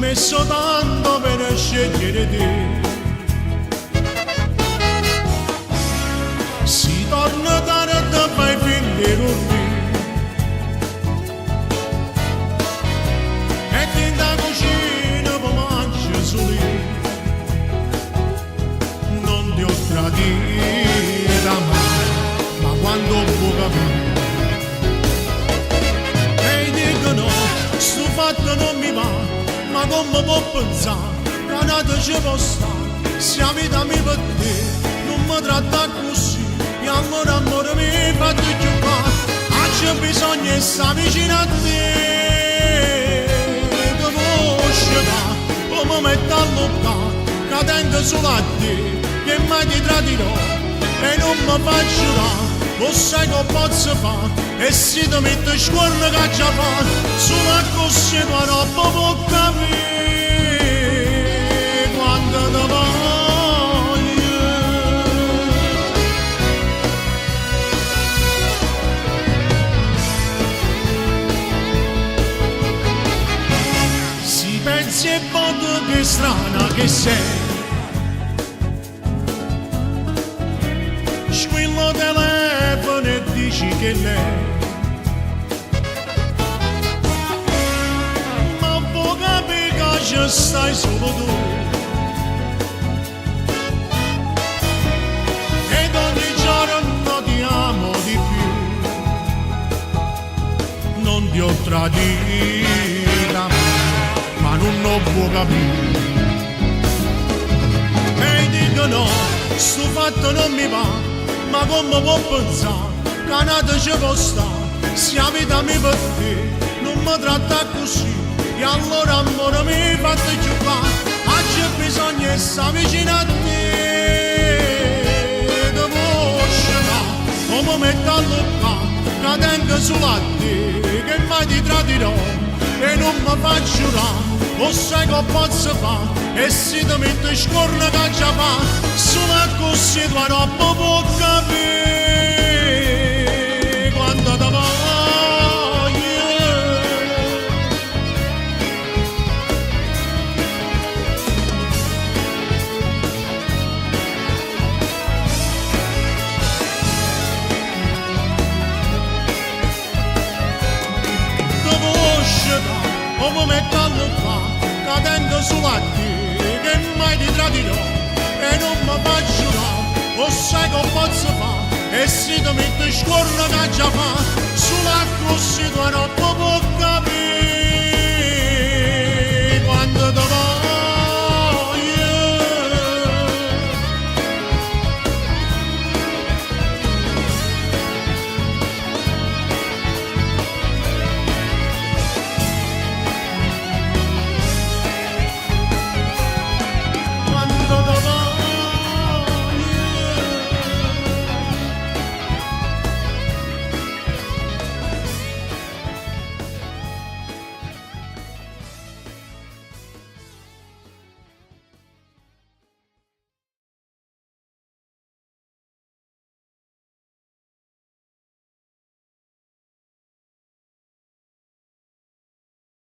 messo tanto per scegliere te. Si torna tardi e fai finire con me. E chi in da cucina poi mangia soli. Non ti ho tradita mai, ma quando può capire. E dicono, sto fatto non mi va, ma come può pensare che nata ci può stare? Se la vita mi per te, non mi tratta così. E allora amore mi fa tutto qua. C'è bisogno di stare vicino a te. Che voce va, come metto a lottare, cadendo solo a te, che mai ti tradirò e non mi fa giurare. Lo sai che posso fare, e se ti metto scuola che già fa, solo a così tua roba può capire quando ti voglio. Si pensi e foto che strana che sei, squillo telefono e dici che lei, ma può capire che ci stai solo tu. Ed ogni giorno ti amo di più. Non ti ho tradita, ma non lo può capire. E dico no, sto fatto non mi va, ma come può pensare che nata ci può stare? Se la vita mi per te, non mi tratta così. E allora amore mi fate giocare, c'è bisogno di stare vicino a te. Che voce va, come metto a lottare, cadendo solo a te, che mai ti tradirò e non mi fa giurare. Lo sai che posso fare, e se ti metto scorna che già fa, solo a così tua roba può capire quando ti voglio. Che voce va, come metto a lottare, cadendo solo a te, che mai ti tradirò e non mi fa giurare. Lo sai che posso fare, e se ti metto scorna che già fa, solo a così tua roba può